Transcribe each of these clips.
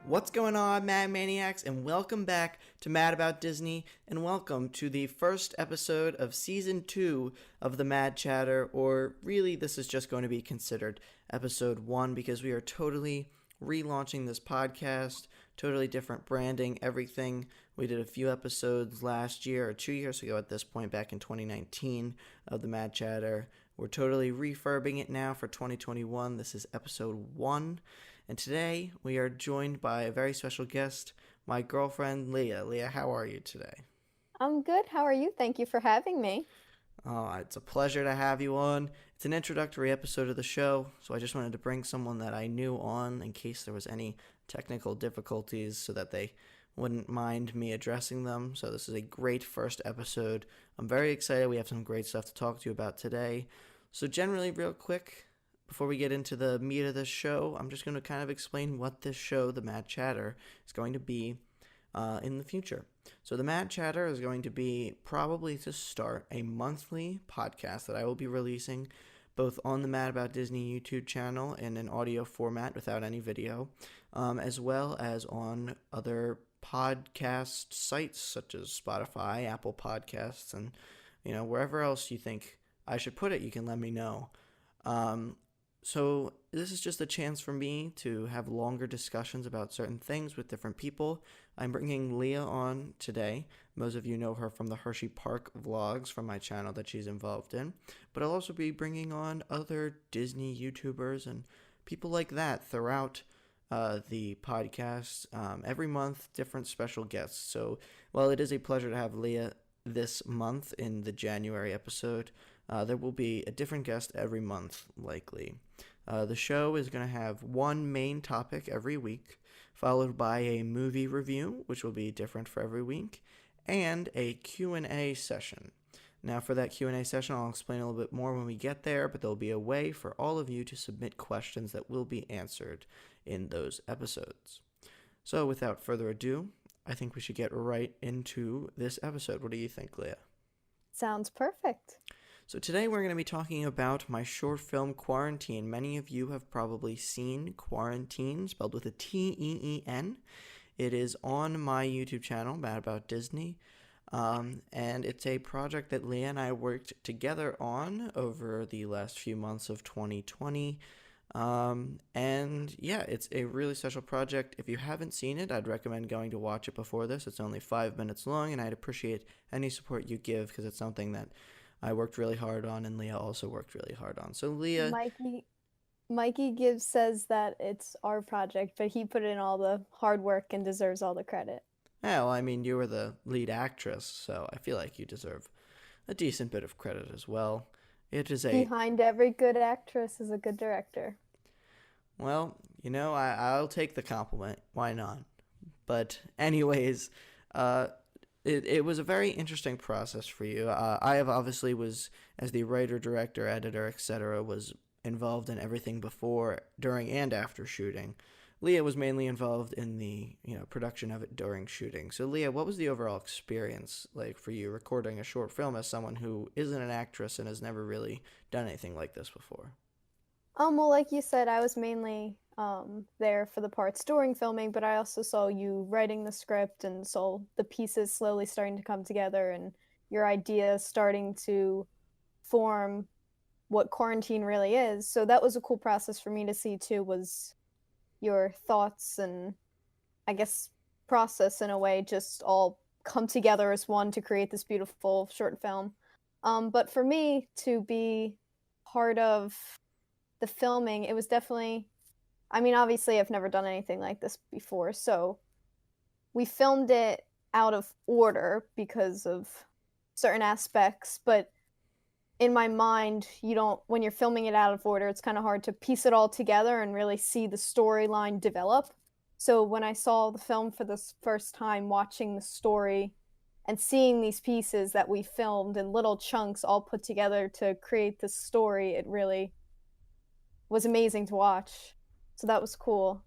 What's going on, Mad Maniacs, and welcome back to Mad About Disney, and welcome to the first episode of Season 2 of the Mad Chatter, or really this is just going to be considered Episode 1 because we are totally relaunching this podcast, totally different branding, everything. We did a few episodes last year, or 2 years ago at this point, back in 2019, of the Mad Chatter. We're totally refurbing it now for 2021. This is Episode 1. And today, we are joined by a very special guest, my girlfriend, Leah. Leah, how are you today? I'm good. How are you? Thank you for having me. Oh, it's a pleasure to have you on. It's an introductory episode of the show, so I just wanted to bring someone that I knew on in case there was any technical difficulties so that they wouldn't mind me addressing them. So this is a great first episode. I'm very excited. We have some great stuff to talk to you about today. So generally, real quick, before we get into the meat of this show, I'm just going to kind of explain what this show, The Mad Chatter, is going to be in the future. So The Mad Chatter is going to be probably to start a monthly podcast that I will be releasing both on the Mad About Disney YouTube channel in an audio format without any video, as well as on other podcast sites such as Spotify, Apple Podcasts, and wherever else you think I should put it, you can let me know. So this is just a chance for me to have longer discussions about certain things with different people. I'm bringing Leah on today. Most of you know her from the Hershey Park vlogs from my channel that she's involved in. But I'll also be bringing on other Disney YouTubers and people like that throughout the podcast. Every month, different special guests. So while it is a pleasure to have Leah this month in the January episode, there will be a different guest every month, likely. The show is going to have one main topic every week, followed by a movie review, which will be different for every week, and a Q&A session. Now, for that Q&A session, I'll explain a little bit more when we get there, but there'll be a way for all of you to submit questions that will be answered in those episodes. So, without further ado, I think we should get right into this episode. What do you think, Leah? Sounds perfect. So today we're going to be talking about my short film Quaranteen. Many of you have probably seen Quaranteen, spelled with a T-E-E-N. It is on my YouTube channel, Mad About Disney, and it's a project that Leah and I worked together on over the last few months of 2020. And yeah, it's a really special project. If you haven't seen it, I'd recommend going to watch it before this. It's only 5 minutes long, and I'd appreciate any support you give because it's something that I worked really hard on, and Leah also worked really hard on. So Leah, Mikey Gibbs says that it's our project, but he put in all the hard work and deserves all the credit. well, I mean, you were the lead actress, so I feel like you deserve a decent bit of credit as well. It is a, Behind every good actress is a good director. well, I'll take the compliment. Why not? But anyways, it was a very interesting process for you. I have obviously was, as the writer, director, editor, etc., was involved in everything before, during, and after shooting. Leah was mainly involved in the production of it during shooting. So Leah, what was the overall experience like for you recording a short film as someone who isn't an actress and has never really done anything like this before? Well, like you said, I was mainly there for the parts during filming, but I also saw you writing the script and saw the pieces slowly starting to come together and your idea starting to form what Quaranteen really is. So that was a cool process for me to see too, was your thoughts and I guess process in a way just all come together as one to create this beautiful short film. But for me to be part of the filming, it was definitely, I mean, obviously I've never done anything like this before, so we filmed it out of order because of certain aspects, but in my mind, you don't, when you're filming it out of order, it's kind of hard to piece it all together and really see the storyline develop. So when I saw the film for the first time, watching the story and seeing these pieces that we filmed in little chunks all put together to create this story, it really was amazing to watch. So that was cool.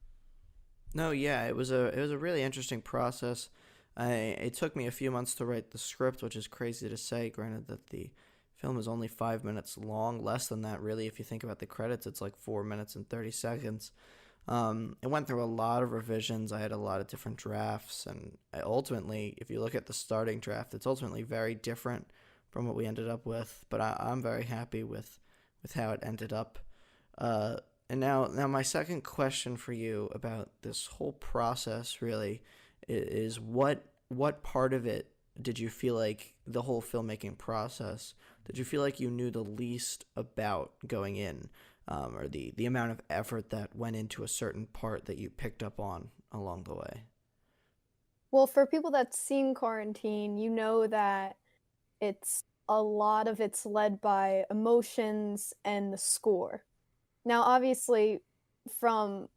No, yeah, it was a really interesting process. It took me a few months to write the script, which is crazy to say. Granted that the film is only 5 minutes long, less than that really. If you think about the credits, it's like 4 minutes and 30 seconds. It went through a lot of revisions. I had a lot of different drafts, and ultimately, if you look at the starting draft, it's ultimately very different from what we ended up with. But I'm very happy with how it ended up. Uh, and now my second question for you about this whole process really is what part of it did you feel like the whole filmmaking process did you feel like you knew the least about going in, or the amount of effort that went into a certain part that you picked up on along the way? Well, for people that's seen Quarantine, you know that it's a lot of it's led by emotions and the score. Now, obviously, from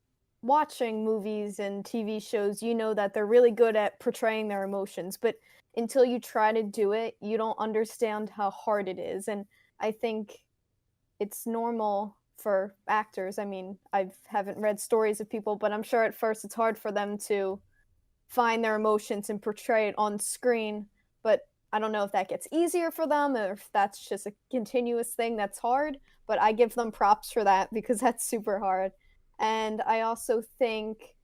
watching movies and TV shows, you know that they're really good at portraying their emotions, but until you try to do it, you don't understand how hard it is. And I think it's normal for actors. I mean, I haven't read stories of people, but I'm sure at first it's hard for them to find their emotions and portray it on screen. But I don't know if that gets easier for them or if that's just a continuous thing that's hard. But I give them props for that because that's super hard. And I also think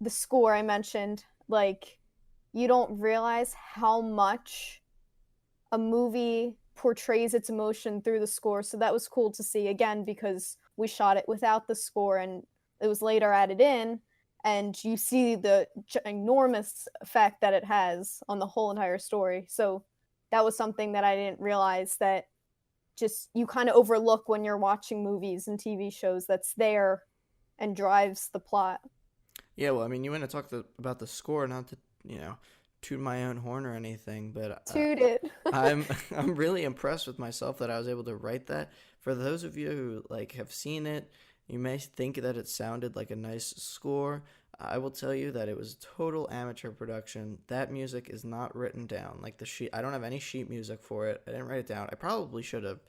the score I mentioned, like, you don't realize how much a movie portrays its emotion through the score. So that was cool to see again because we shot it without the score and it was later added in, and you see the enormous effect that it has on the whole entire story. So that was something that I didn't realize that just you kind of overlook when you're watching movies and TV shows that's there and drives the plot. Yeah, well, I mean, you want to talk about the score, not to toot my own horn or anything, but Toot it. I'm I'm really impressed with myself that I was able to write that. For those of you who like have seen it, you may think that it sounded like a nice score. I will tell you that it was total amateur production. That music is not written down. Like the sheet, I don't have any sheet music for it. I didn't write it down. I probably should have,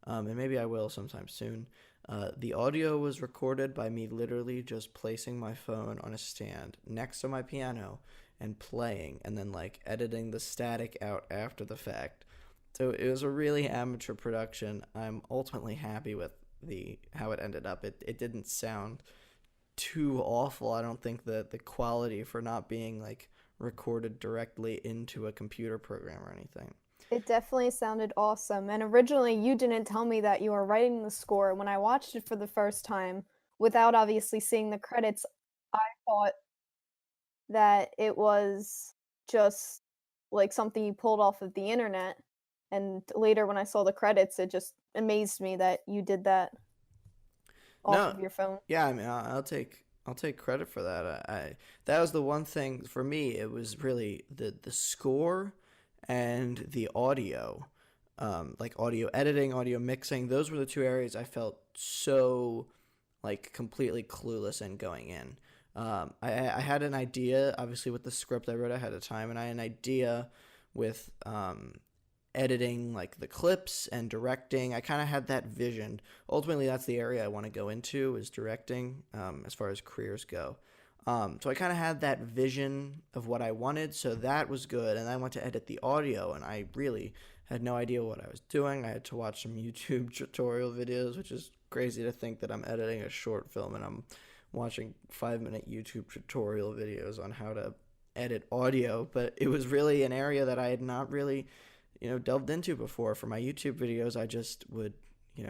and maybe I will sometime soon. The audio was recorded by me literally just placing my phone on a stand next to my piano and playing, and then like editing the static out after the fact. So it was a really amateur production. I'm ultimately happy with the how it ended up. It didn't sound too awful. I don't think that the quality for not being like recorded directly into a computer program or anything. It definitely sounded awesome. And originally, you didn't tell me that you were writing the score. When I watched it for the first time, without obviously seeing the credits, I thought that it was just like something you pulled off of the internet. And later, when I saw the credits, it just amazed me that you did that off No, of your phone. yeah, I mean, I'll take credit for that. I that was the one thing for me. It was really the score and the audio, like audio editing, audio mixing. Those were the two areas I felt so like completely clueless in going in. I had an idea, obviously, with the script I wrote ahead of time, and I had an idea with editing, like the clips and directing. I kind of had that vision. Ultimately, that's the area I want to go into is directing, as far as careers go. So I kind of had that vision of what I wanted, so that was good. And I went to edit the audio, and I really had no idea what I was doing. I had to watch some YouTube tutorial videos, which is crazy to think that I'm editing a short film and I'm watching 5-minute YouTube tutorial videos on how to edit audio. But it was really an area that I had not really, delved into before. For my YouTube videos, I just would,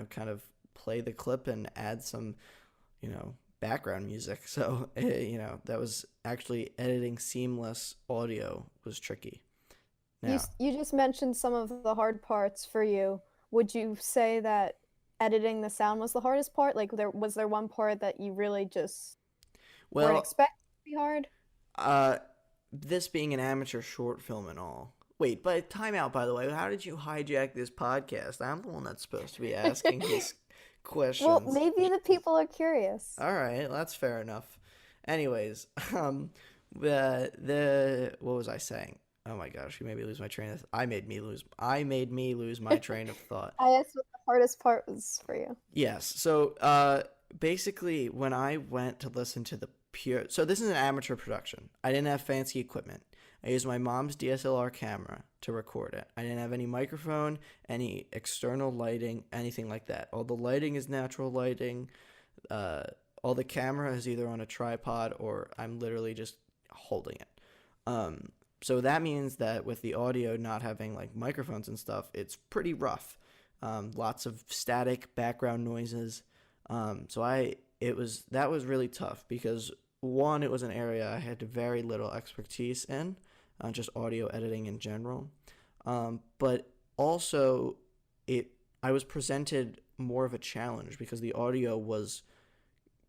kind of play the clip and add some, background music. So, that was actually editing seamless audio was tricky. Now, You just mentioned some of the hard parts for you. Would you say that editing the sound was the hardest part? Like there one part that you really just weren't well, expecting to be hard? uh, this being an amateur short film and all. Wait, but time out, by the way. How did you hijack this podcast? I'm the one that's supposed to be asking these Well, questions. maybe the people are curious. All right, that's fair enough. Anyways, the what was I saying? Oh my gosh, you made me lose my train of. I made me lose my train of thought. I asked what the hardest part was for you. Yes. So, basically, when I went to listen to the pure, so this is an amateur production. I didn't have fancy equipment. I used my mom's DSLR camera to record it. I didn't have any microphone, any external lighting, anything like that. All the lighting is natural lighting. Uh, all the camera is either on a tripod or I'm literally just holding it. So that means that with the audio not having like microphones and stuff, it's pretty rough. Lots of static background noises. That was really tough because one, it was an area I had very little expertise in, just audio editing in general. But also I was presented more of a challenge because the audio was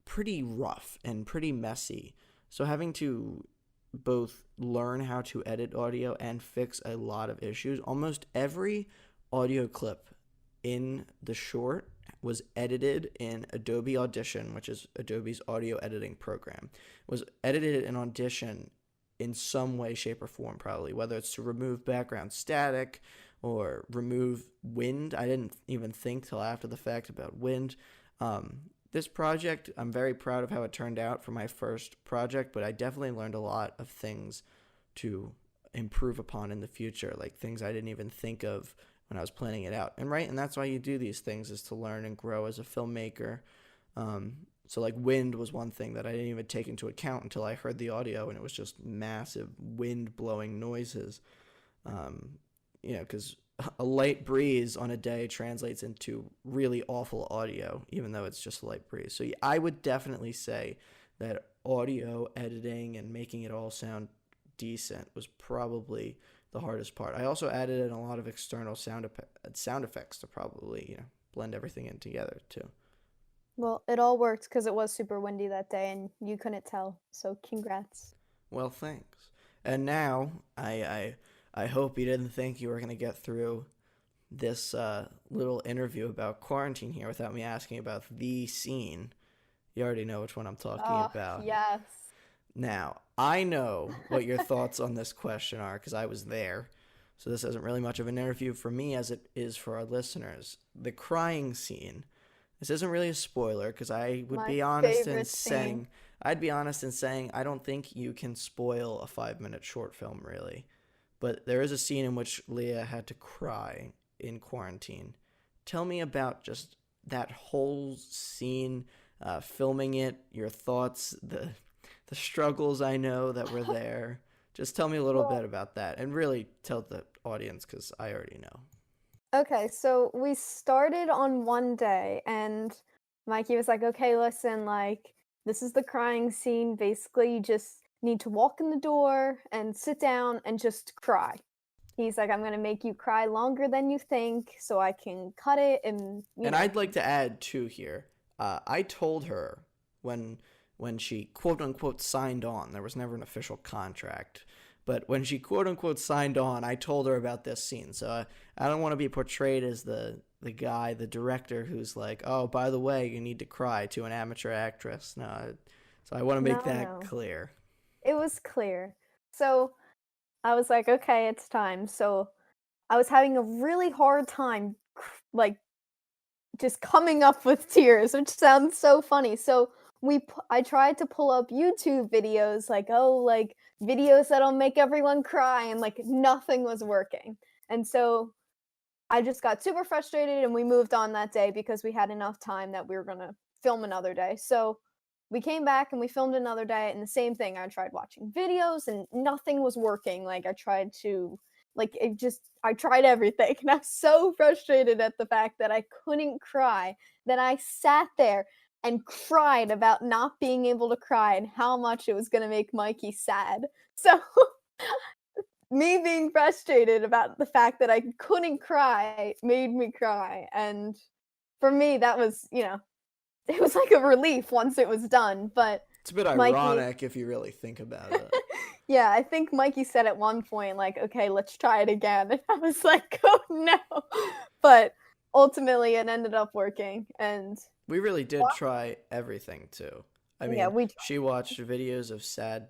pretty rough and pretty messy. So having to both learn how to edit audio and fix a lot of issues. Almost every audio clip in the short was edited in Adobe Audition, which is Adobe's audio editing program. It was edited in Audition in some way, shape, or form, probably, whether it's to remove background static or remove wind. I didn't even think till after the fact about wind. This project, I'm very proud of how it turned out for my first project, but I definitely learned a lot of things to improve upon in the future, like things I didn't even think of when I was planning it out. And that's why you do these things, is to learn and grow as a filmmaker. So like wind was one thing that I didn't even take into account until I heard the audio, and it was just massive wind blowing noises. Because a light breeze on a day translates into really awful audio, even though it's just a light breeze. So I would definitely say that audio editing and making it all sound decent was probably the hardest part. I also added in a lot of external sound effects to probably blend everything in together too. Well, it all worked because it was super windy that day and you couldn't tell. So congrats. Well, thanks. And now I hope you didn't think you were going to get through this little interview about Quarantine here without me asking about the scene. You already know which one I'm talking about. Yes. Now, I know what your thoughts on this question are because I was there. So this isn't really much of an interview for me as it is for our listeners. The crying scene. This isn't really a spoiler because I would be honest in saying I don't think you can spoil a 5-minute short film really. But there is a scene in which Leah had to cry in Quarantine. Tell me about just that whole scene, filming it, your thoughts, the struggles I know that were there. Just tell me a little bit about that, and really tell the audience because I already know. Okay, so we started on one day, and Mikey was like, okay, listen, like, this is the crying scene. Basically, you just need to walk in the door and sit down and just cry. He's like, I'm going to make you cry longer than you think so I can cut it. And I'd like to add, too, here. I told her when she, quote-unquote, signed on. There was never an official contract. But when she, quote-unquote, signed on, I told her about this scene. So I don't want to be portrayed as the guy, the director, who's like, oh, by the way, you need to cry to an amateur actress. No, so I want to make that clear. It was clear. So I was like, okay, it's time. So I was having a really hard time, like, just coming up with tears, which sounds so funny. So I tried to pull up YouTube videos, like, videos that'll make everyone cry, and like nothing was working. And so I just got super frustrated, and we moved on that day because we had enough time that we were gonna film another day. So we came back and we filmed another day, and the same thing. I tried watching videos and nothing was working. Like I tried everything, and I was so frustrated at the fact that I couldn't cry that I sat there and cried about not being able to cry and how much it was going to make Mikey sad. So me being frustrated about the fact that I couldn't cry made me cry. And for me, that was, it was like a relief once it was done. But it's a bit ironic if you really think about it. Yeah, I think Mikey said at one point, like, okay, let's try it again. And I was like, oh no. But ultimately it ended up working. And we really did try everything too. I mean, she watched videos of sad,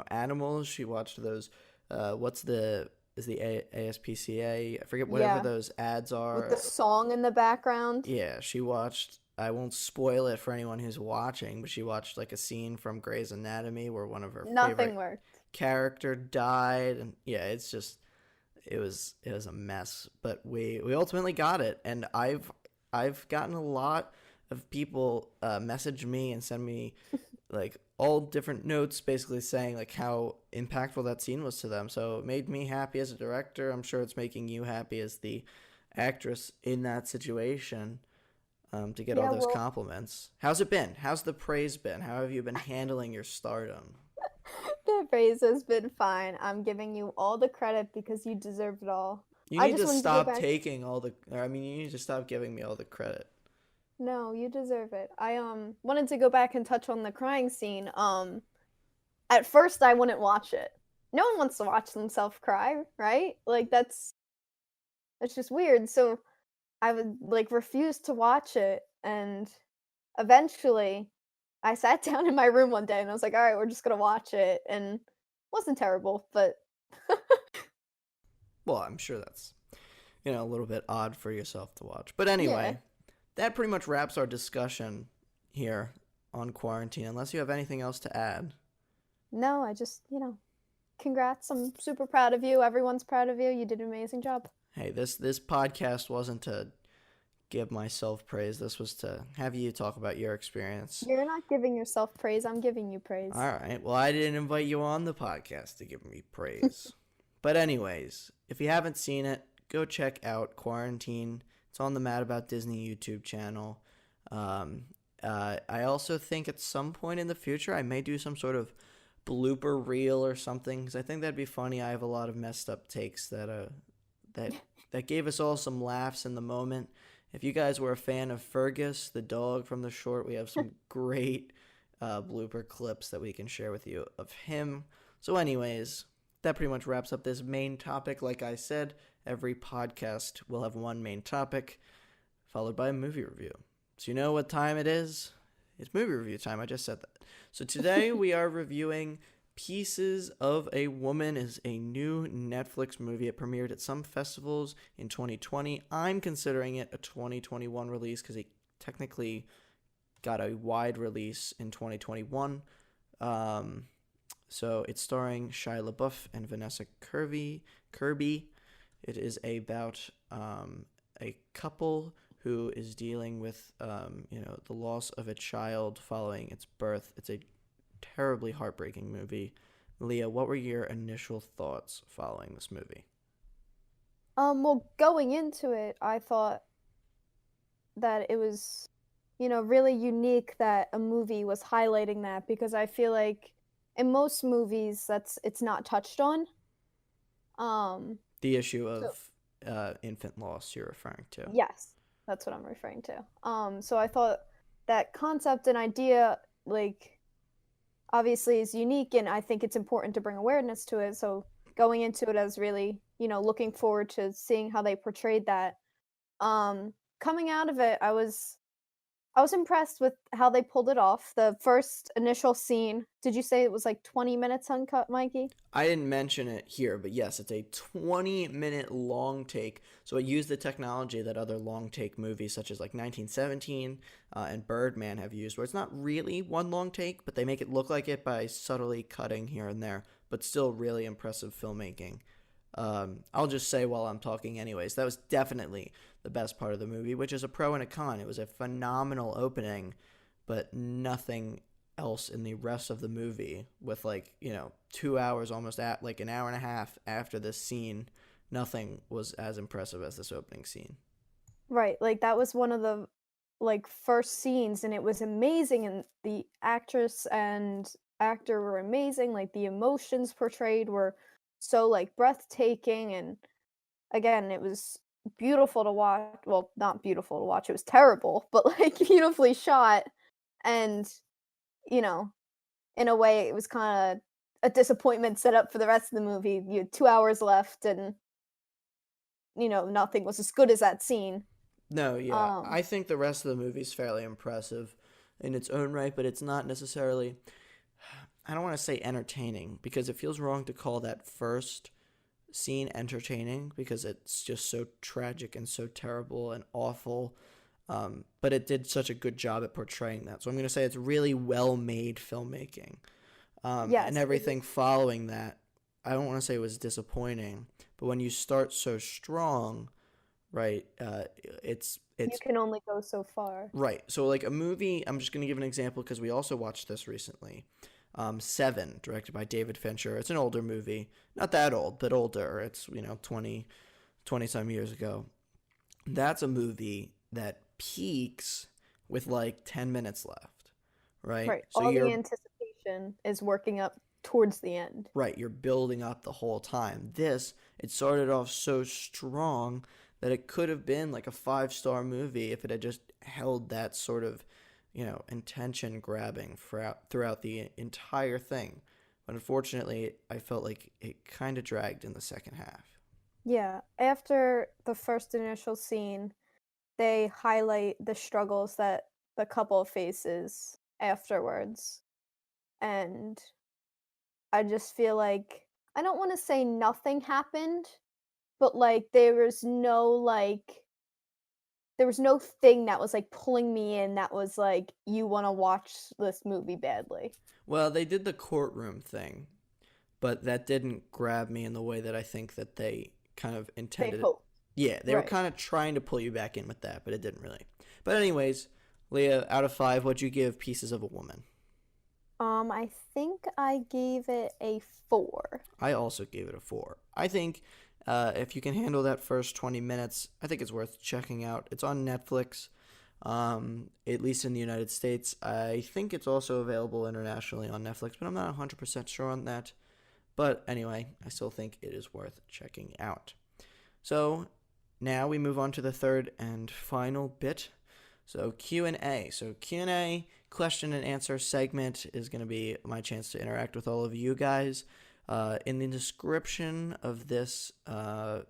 animals. She watched those, the ASPCA? I forget whatever those ads are. With the song in the background. Yeah, she watched, I won't spoil it for anyone who's watching, but she watched like a scene from Grey's Anatomy where one of her favorite character died. And yeah, it's just, it was a mess, but we ultimately got it. And I've gotten a lot of people message me and send me like all different notes basically saying like how impactful that scene was to them. So it made me happy as a director. I'm sure it's making you happy as the actress in that situation, to get all Yeah, those well, compliments. How's it been? How's the praise been? How have you been handling your stardom? the praise has been fine. I'm giving you all the credit because you deserve it all. You I need just to wanted to go stop back. taking all the. I mean, you need to stop giving me all the credit. No, you deserve it. I wanted to go back and touch on the crying scene. At first I wouldn't watch it. No one wants to watch themselves cry, right? Like that's just weird. So I would like refuse to watch it, and eventually I sat down in my room one day and I was like, "All right, we're just going to watch it." And it wasn't terrible, but Well, I'm sure that's a little bit odd for yourself to watch. But yeah. anyway, that pretty much wraps our discussion here on Quarantine. Unless you have anything else to add. No, I just, congrats. I'm super proud of you. Everyone's proud of you. You did an amazing job. Hey, this podcast wasn't to give myself praise. This was to have you talk about your experience. You're not giving yourself praise. I'm giving you All praise. right. Well, I didn't invite you on the podcast to give me praise. But anyways, if you haven't seen it, go check out Quarantine. It's on the Mad About Disney YouTube channel. I also think at some point in the future I may do some sort of blooper reel or something, because I think that'd be funny. I have a lot of messed up takes that that gave us all some laughs in the moment. If you guys were a fan of Fergus, the dog from the short, we have some great blooper clips that we can share with you of him. So anyways, that pretty much wraps up this main topic. Like I said, every podcast will have one main topic, followed by a movie review. So you know what time it is? It's movie review time. I just said that. So today we are reviewing Pieces of a Woman. Is a new Netflix movie. It premiered at some festivals in 2020. I'm considering it a 2021 release because it technically got a wide release in 2021. So it's starring Shia LaBeouf and Vanessa Kirby. It is about a couple who is dealing with the loss of a child following its birth. It's a terribly heartbreaking movie. Leah, what were your initial thoughts following this movie? Well, going into it, I thought that it was, really unique that a movie was highlighting that because I feel like in most movies it's not touched on. Um, The issue so of infant loss you're referring to. yes, that's what I'm referring to. So I thought that concept and idea, like, obviously is unique, and I think it's important to bring awareness to it. So going into it as really, looking forward to seeing how they portrayed that. Coming out of it, I was impressed with how they pulled it off. The first initial scene, did you say it was like 20 minutes uncut, Mikey? I didn't mention it here, but yes, it's a 20-minute long take. So it used the technology that other long take movies, such as like 1917 and Birdman, have used, where it's not really one long take, but they make it look like it by subtly cutting here and there, but still really impressive filmmaking. I'll just say while I'm talking, anyways, that was definitely the best part of the movie, which is a pro and a con. It was a phenomenal opening, but nothing else in the rest of the movie, with 2 hours, almost at like an hour and a half after this scene, nothing was as impressive as this opening scene. Right, like that was one of the like first scenes and it was amazing, and the actress and actor were amazing. Like the emotions portrayed were so like breathtaking, and again, it was beautiful to watch. Well, not beautiful to watch. It was terrible, but like beautifully shot, and you know, in a way it was kind of a disappointment set up for the rest of the movie. You had 2 hours left and nothing was as good as that scene. No, yeah, Um I think the rest of the movie is fairly impressive in its own right, but it's not necessarily, I don't want to say entertaining, because it feels wrong to call that first scene entertaining because it's just so tragic and so terrible and awful. But it did such a good job at portraying that. So I'm going to say it's really well made filmmaking. And yes, everything following that, I don't want to say it was disappointing, but when you start so strong right? You It's can only go so far. right. So like a movie, I'm just gonna give an example because we also watched this recently. Seven, directed by David Fincher. It's an older movie, not that old, but older. It's 20 some years ago. That's a movie that peaks with like 10 minutes left, right? Right. So All the you're anticipation is working up towards the end. right, you're building up the whole time. This, it started off so strong that it could have been like a five-star movie if it had just held that sort of, intention grabbing throughout the entire thing. But unfortunately, I felt like it kind of dragged in the second half. Yeah. After the first initial scene, they highlight the struggles that the couple faces afterwards. And I just feel like I don't want to say nothing happened, but like there was no thing that was like pulling me in that was like you want to watch this movie badly. Well, they did the courtroom thing, but that didn't grab me in the way that I think that they kind of They intended it. hope. Yeah, they were Right. kind of trying to pull you back in with that, but it didn't really. But anyways, Leah, out of five, what'd you give Pieces of a Woman? I think I gave it a 4. I also gave it a four. I think if you can handle that first 20 minutes, I think it's worth checking out. It's on Netflix, at least in the United States. I think it's also available internationally on Netflix, but I'm not 100% sure on that. But anyway, I still think it is worth checking out. So now we move on to the third and final bit. So Q&A. So Q&A, question and answer segment is going to be my chance to interact with all of you guys. In the description of this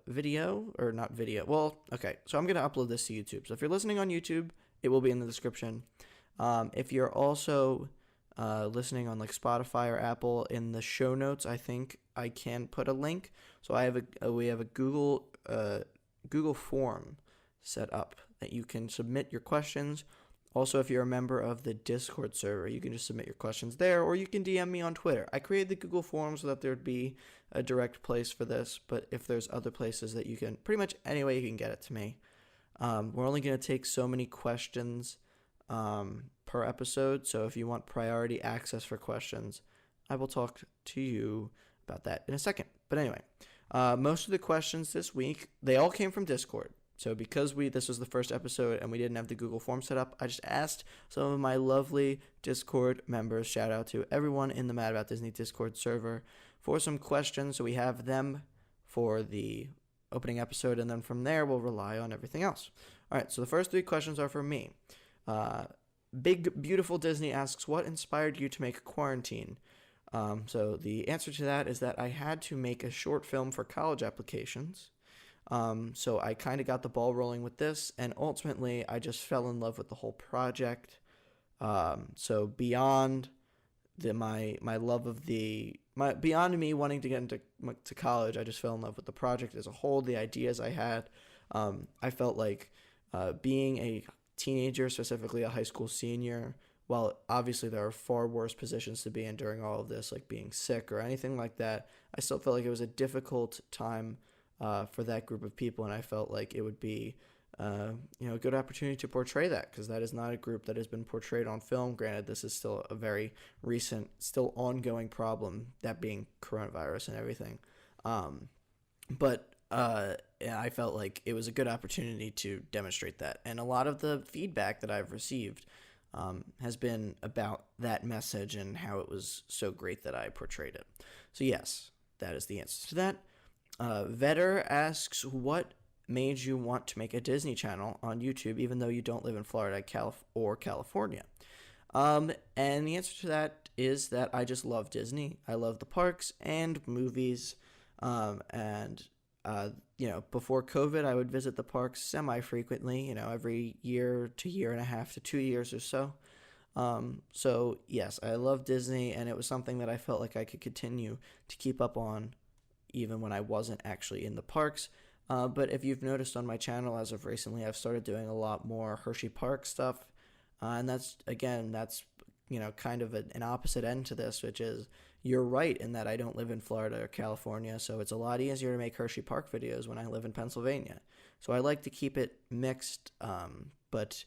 video, or not video, well, okay, so I'm going to upload this to YouTube. So if you're listening on YouTube, it will be in the description. If you're also listening on like Spotify or Apple, in the show notes, I think I can put a link. So we have a Google form set up that you can submit your questions. Also, if you're a member of the Discord server, you can just submit your questions there, or you can DM me on Twitter. I created the Google form so that there'd be a direct place for this, but if there's other places that you can, pretty much any way you can get it to me. We're only going to take so many questions per episode, so if you want priority access for questions, I will talk to you about that in a second. But anyway, most of the questions this week, they all came from Discord. So because this was the first episode and we didn't have the Google form set up, I just asked some of my lovely Discord members, shout out to everyone in the Mad About Disney Discord server, for some questions. So we have them for the opening episode, and then from there we'll rely on everything else. All right, so the first 3 questions are for me. Big Beautiful Disney asks, what inspired you to make Quaranteen? So the answer to that is that I had to make a short film for college applications. So I kind of got the ball rolling with this, and ultimately I just fell in love with the whole project. So beyond my love of beyond me wanting to get into college, I just fell in love with the project as a whole, the ideas I had. I felt like being a teenager, specifically a high school senior, while obviously there are far worse positions to be in during all of this, like being sick or anything like that, I still felt like it was a difficult time for that group of people, and I felt like it would be a good opportunity to portray that, because that is not a group that has been portrayed on film. Granted, this is still a very recent, still ongoing problem, that being coronavirus and everything. But yeah, I felt like it was a good opportunity to demonstrate that, and a lot of the feedback that I've received has been about that message and how it was so great that I portrayed it. So yes, that is the answer to that. Vetter asks, what made you want to make a Disney Channel on YouTube, even though you don't live in Florida or California? And the answer to that is that I just love Disney. I love the parks and movies. Before COVID, I would visit the parks semi-frequently, every year to year and a half to 2 years or so. So yes, I love Disney, and it was something that I felt like I could continue to keep up on even when I wasn't actually in the parks. But if you've noticed on my channel as of recently, I've started doing a lot more Hershey Park stuff. And that's kind of an opposite end to this, which is, you're right in that I don't live in Florida or California, so it's a lot easier to make Hershey Park videos when I live in Pennsylvania. So I like to keep it mixed, but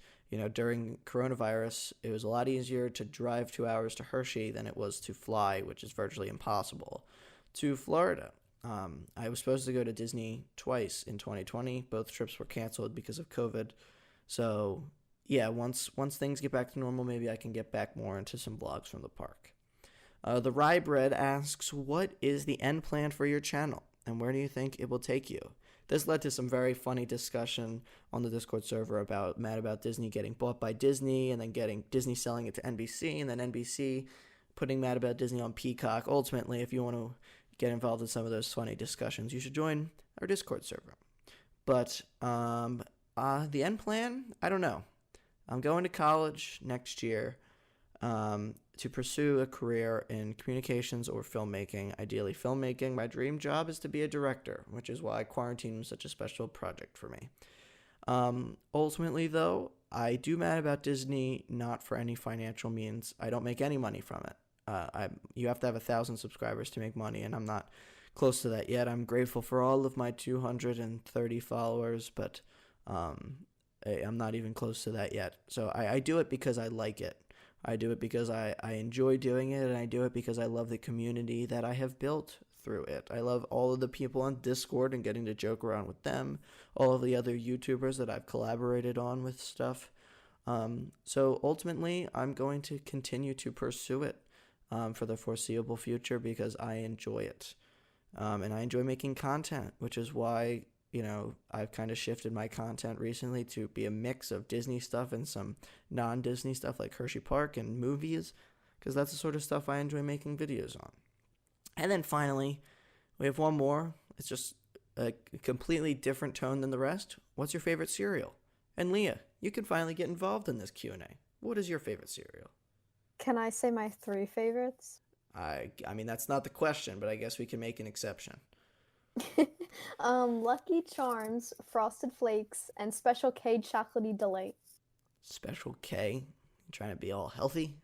during coronavirus, it was a lot easier to drive 2 hours to Hershey than it was to fly, which is virtually impossible, to Florida. I was supposed to go to Disney twice in 2020. Both trips were canceled because of COVID. So yeah, once things get back to normal, maybe I can get back more into some vlogs from the park. The Rye Bread asks, what is the end plan for your channel, and where do you think it will take you? This led to some very funny discussion on the Discord server about Mad About Disney getting bought by Disney, and then getting Disney selling it to NBC, and then NBC putting Mad About Disney on Peacock. Ultimately, if you want to get involved in some of those funny discussions, you should join our Discord server. But the end plan, I don't know. I'm going to college next year to pursue a career in communications or filmmaking, ideally filmmaking. My dream job is to be a director, which is why Quaranteen was such a special project for me. Ultimately, though, I do Mad About Disney not for any financial means. I don't make any money from it. You have to have 1,000 subscribers to make money, and I'm not close to that yet. I'm grateful for all of my 230 followers, but I'm not even close to that yet. So I do it because I like it. I do it because I enjoy doing it, and I do it because I love the community that I have built through it. I love all of the people on Discord and getting to joke around with them, all of the other YouTubers that I've collaborated on with stuff. So ultimately, I'm going to continue to pursue it for the foreseeable future because I enjoy it. And I enjoy making content, which is why I've kind of shifted my content recently to be a mix of Disney stuff and some non-Disney stuff like Hershey Park and movies, because that's the sort of stuff I enjoy making videos on. And then finally, we have one more. It's just a completely different tone than the rest. What's your favorite cereal? And Leah, you can finally get involved in this Q&A. What is your favorite cereal? Can I say my 3 favorites? I mean, that's not the question, but I guess we can make an exception. Lucky Charms, Frosted Flakes, and Special K Chocolatey Delight. Special K? You trying to be all healthy?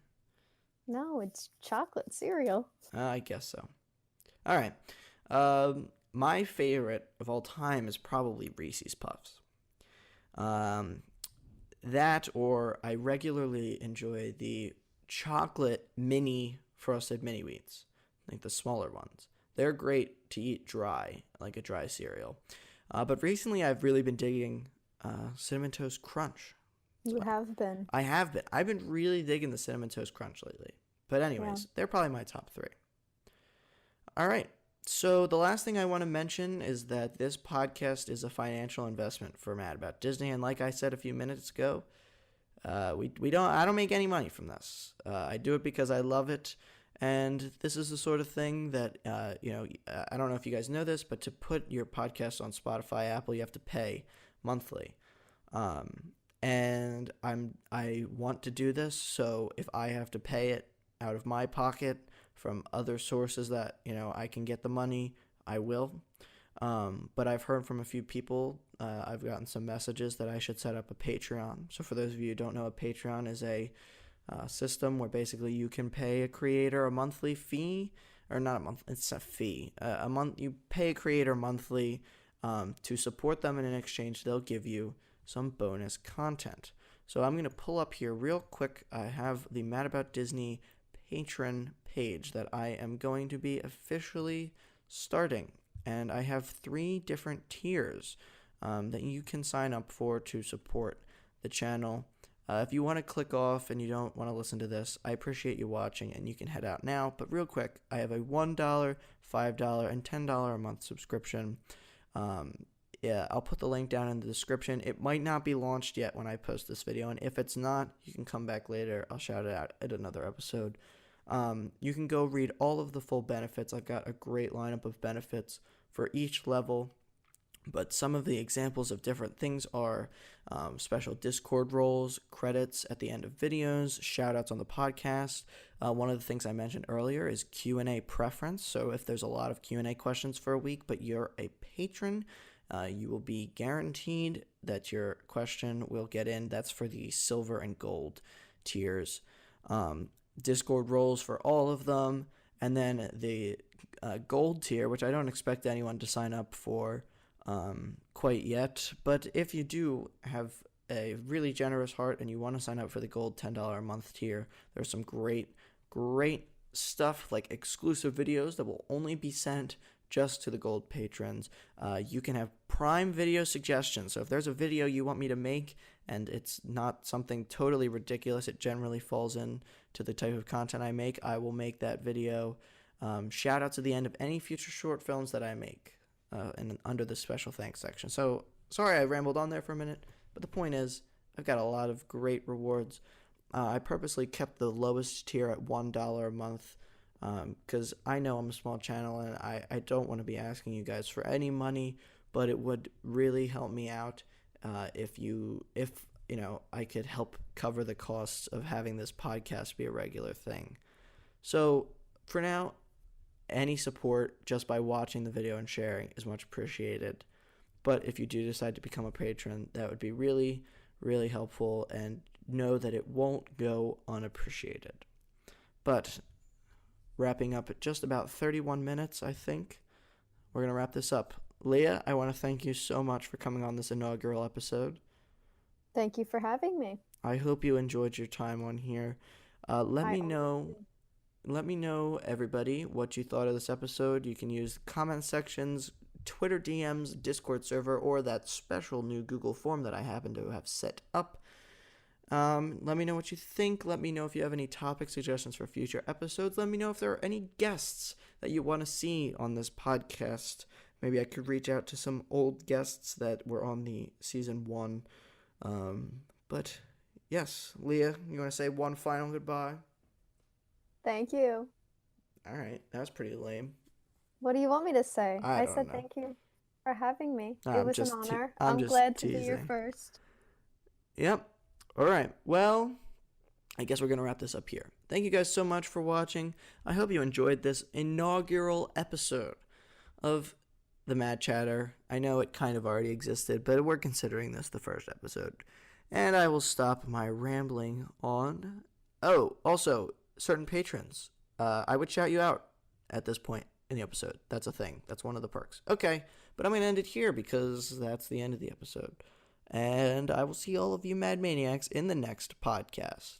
No, it's chocolate cereal. I guess so. All right. My favorite of all time is probably Reese's Puffs. That, or I regularly enjoy the chocolate mini Frosted Mini Wheats, like the smaller ones. They're great to eat dry, like a dry cereal. But recently I've really been digging Cinnamon Toast Crunch. You have been. I have been. I've been really digging the Cinnamon Toast Crunch lately. But anyways, They're probably my top 3. All right. So the last thing I want to mention is that this podcast is a financial investment for Mad About Disney. And like I said a few minutes ago, I don't make any money from this. I do it because I love it. And this is the sort of thing that, I don't know if you guys know this, but to put your podcast on Spotify, Apple, you have to pay monthly. And I want to do this, so if I have to pay it out of my pocket from other sources that, I can get the money, I will. But I've heard from a few people, I've gotten some messages that I should set up a Patreon. So for those of you who don't know, a Patreon is a system where basically you can pay a creator a monthly fee, or not a month, it's a fee. A month, you pay a creator monthly to support them, and in exchange they'll give you some bonus content. So I'm going to pull up here real quick. I have the Mad About Disney patron page that I am going to be officially starting, and I have 3 different tiers that you can sign up for to support the channel. If you want to click off and you don't want to listen to this, I appreciate you watching, and you can head out now. But real quick, I have a $1, $5, and $10 a month subscription. Yeah, I'll put the link down in the description. It might not be launched yet when I post this video, and if it's not, you can come back later. I'll shout it out at another episode. You can go read all of the full benefits. I've got a great lineup of benefits for each level. But some of the examples of different things are special Discord roles, credits at the end of videos, shout-outs on the podcast. One of the things I mentioned earlier is Q&A preference. So if there's a lot of Q&A questions for a week, but you're a patron, you will be guaranteed that your question will get in. That's for the silver and gold tiers. Discord roles for all of them. And then the gold tier, which I don't expect anyone to sign up for quite yet, but if you do have a really generous heart and you want to sign up for the gold $10 a month tier, there's some great stuff like exclusive videos that will only be sent just to the gold patrons. You can have prime video suggestions. So if there's a video you want me to make and it's not something totally ridiculous, it generally falls in to the type of content I make, I will make that video. Shout outs at the end of any future short films that I make and under the special thanks section. So sorry I rambled on there for a minute, but the point is I've got a lot of great rewards. I purposely kept the lowest tier at $1 a month because I know I'm a small channel and I don't want to be asking you guys for any money, but it would really help me out if I could help cover the costs of having this podcast be a regular thing. So for now, any support just by watching the video and sharing is much appreciated. But if you do decide to become a patron, that would be really, really helpful, and know that it won't go unappreciated. But wrapping up at just about 31 minutes, I think. We're going to wrap this up. Leah, I want to thank you so much for coming on this inaugural episode. Thank you for having me. I hope you enjoyed your time on here. Let me know, everybody, what you thought of this episode. You can use comment sections, Twitter DMs, Discord server, or that special new Google form that I happen to have set up. Let me know what you think. Let me know if you have any topic suggestions for future episodes. Let me know if there are any guests that you want to see on this podcast. Maybe I could reach out to some old guests that were on the season 1. But yes, Leah, you want to say one final goodbye? Thank you. All right, that was pretty lame. What do you want me to say? I said know. thank you for having me. No, It was an honor. I'm just glad to be your teasing. first. Yep. All right. Well, I guess we're going to wrap this up here. Thank you guys so much for watching. I hope you enjoyed this inaugural episode of The Mad Chatter. I know it kind of already existed, but we're considering this the first episode. And I will stop my rambling on. Oh, also, certain patrons. I would shout you out at this point in the episode. That's a thing. That's one of the perks. Okay, but I'm going to end it here because that's the end of the episode. And I will see all of you Mad Maniacs in the next podcast.